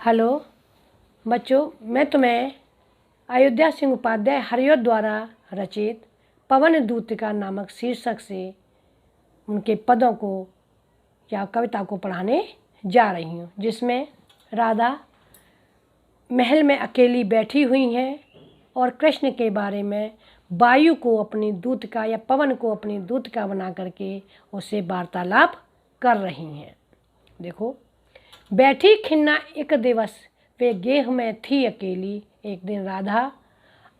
Hello बच्चों, मैं तुम्हें अयोध्या सिंह उपाध्याय हरिओ द्वारा रचित पवन दूतिका नामक शीर्षक से उनके पदों को या कविता को पढ़ाने जा रही हूँ, जिसमें राधा महल में अकेली बैठी हुई हैं और कृष्ण के बारे में वायु को अपनी दूतिका या पवन को अपनी दूतिका बना करके उससे वार्तालाप कर रही हैं। देखो, बैठी खिन्ना एक दिवस वे गेह में थी अकेली। एक दिन राधा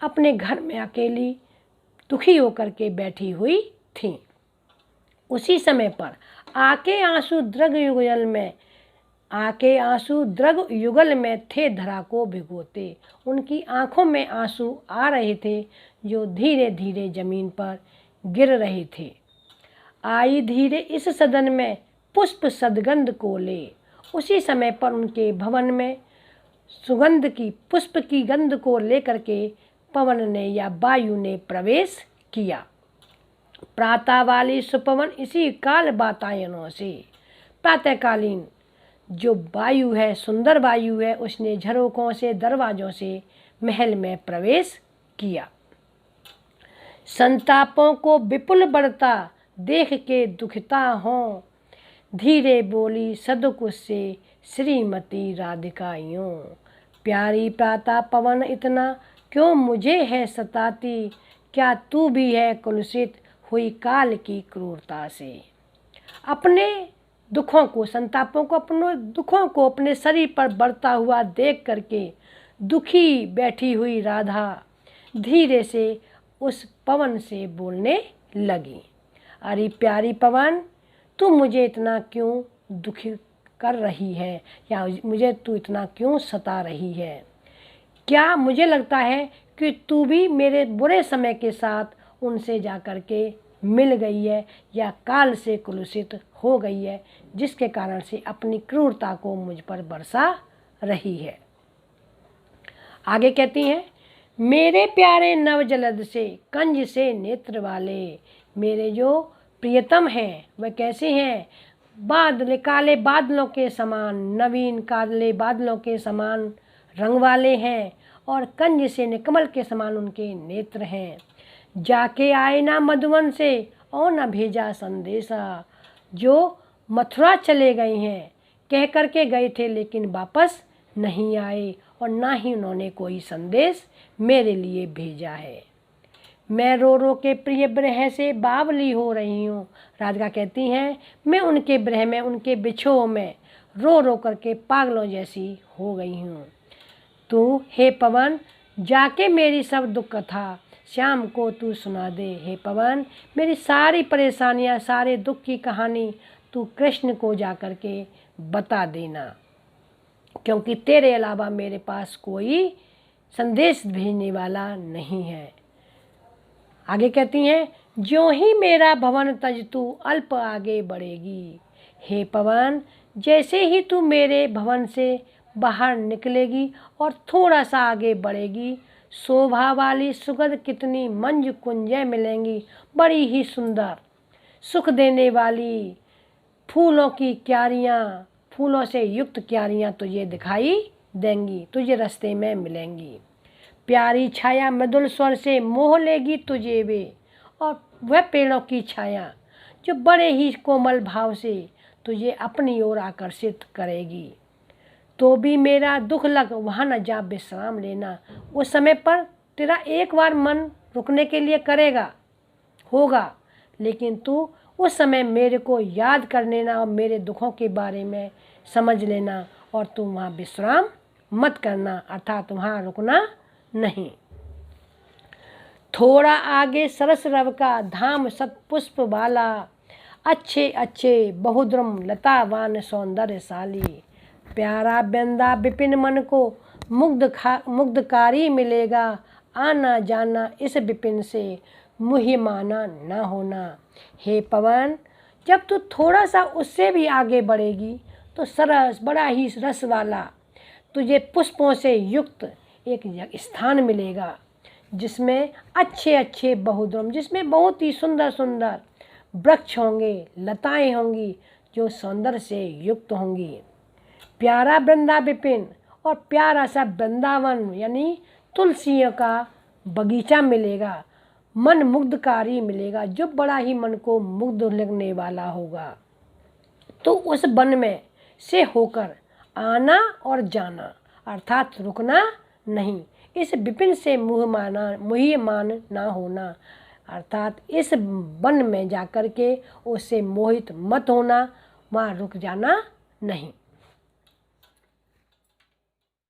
अपने घर में अकेली दुखी होकर के बैठी हुई थी। उसी समय पर आके आंसू द्रग युगल में थे धरा को भिगोते। उनकी आंखों में आंसू आ रहे थे जो धीरे धीरे जमीन पर गिर रहे थे। आई धीरे इस सदन में पुष्प सदगंध को ले। उसी समय पर उनके भवन में सुगंध की पुष्प की गंध को लेकर के पवन ने या वायु ने प्रवेश किया। प्रातः वाली सुपवन इसी काल वातायनों से। प्रातःकालीन जो वायु है, सुंदर वायु है, उसने झरोकों से दरवाजों से महल में प्रवेश किया। संतापों को विपुल बढ़ता देख के दुखिता हों, धीरे बोली सदकुश से श्रीमती राधिका यूं। प्यारी प्रातः पवन इतना क्यों मुझे है सताती, क्या तू भी है कुलसित हुई काल की क्रूरता से। अपने दुखों को, संतापों को, अपने दुखों को अपने शरीर पर बढ़ता हुआ देख करके दुखी बैठी हुई राधा धीरे से उस पवन से बोलने लगी। अरे प्यारी पवन, तू मुझे इतना क्यों दुखी कर रही है, या मुझे तू इतना क्यों सता रही है। क्या मुझे लगता है कि तू भी मेरे बुरे समय के साथ उनसे जा कर के मिल गई है या काल से कुलुषित हो गई है, जिसके कारण से अपनी क्रूरता को मुझ पर बरसा रही है। आगे कहती हैं, मेरे प्यारे नवजलद से कंज से नेत्र वाले, मेरे जो प्रियतम हैं वह कैसे हैं। बादल काले बादलों के समान, नवीन काले बादलों के समान रंग वाले हैं और कंज से निकमल के समान उनके नेत्र हैं। जाके आए ना मधुवन से और न भेजा संदेशा, जो मथुरा चले गए हैं, कह करके गए थे लेकिन वापस नहीं आए और ना ही उन्होंने कोई संदेश मेरे लिए भेजा है। मैं रो रो के प्रिय विरह से बावली हो रही हूँ। राधिका कहती हैं, मैं उनके विरह में, उनके बिछोह में रो रो करके पागलों जैसी हो गई हूँ। तू हे पवन जाके मेरी सब दुख कथा श्याम को तू सुना दे। हे पवन, मेरी सारी परेशानियाँ, सारे दुख की कहानी तू कृष्ण को जा कर के बता देना, क्योंकि तेरे अलावा मेरे पास कोई संदेश भेजने वाला नहीं है। आगे कहती हैं, जो ही मेरा भवन तज तू अल्प आगे बढ़ेगी। हे पवन, जैसे ही तू मेरे भवन से बाहर निकलेगी और थोड़ा सा आगे बढ़ेगी, शोभा वाली सुगंध कितनी मंज कुंजें मिलेंगी, बड़ी ही सुंदर सुख देने वाली फूलों की क्यारियाँ, फूलों से युक्त क्यारियाँ तुझे दिखाई देंगी, तुझे रास्ते में मिलेंगी। प्यारी छाया मृदुल स्वर से मोह लेगी तुझे वे, और वह पेड़ों की छाया जो बड़े ही कोमल भाव से तुझे अपनी ओर आकर्षित करेगी। तो भी मेरा दुख लग वहाँ न जा विश्राम लेना। उस समय पर तेरा एक बार मन रुकने के लिए करेगा होगा, लेकिन तू उस समय मेरे को याद कर लेना और मेरे दुखों के बारे में समझ लेना, और तू वहाँ विश्राम मत करना, अर्थात वहाँ रुकना नहीं। थोड़ा आगे सरस रव का धाम सतपुष्प वाला, अच्छे अच्छे बहुद्रम लतावान सौंदर्यशाली। प्यारा बेंदा विपिन मन को मुग्धकारी मिलेगा, आना जाना इस विपिन से मुहिमाना न होना। हे पवन, जब तू थोड़ा सा उससे भी आगे बढ़ेगी तो सरस, बड़ा ही रस वाला तुझे पुष्पों से युक्त एक स्थान मिलेगा, जिसमें अच्छे अच्छे बहुद्रम, जिसमें बहुत ही सुंदर सुंदर वृक्ष होंगे, लताएं होंगी जो सौंदर्य से युक्त होंगी। प्यारा वृंदा विपिन, और प्यारा सा वृंदावन यानी तुलसियों का बगीचा मिलेगा, मन मुग्धकारी मिलेगा, जो बड़ा ही मन को मुग्ध लगने वाला होगा। तो उस वन में से होकर आना और जाना, अर्थात रुकना नहीं। इस विपिन से मुह्यमान ना होना, अर्थात इस वन में जाकर के उससे मोहित मत होना, वहाँ रुक जाना नहीं।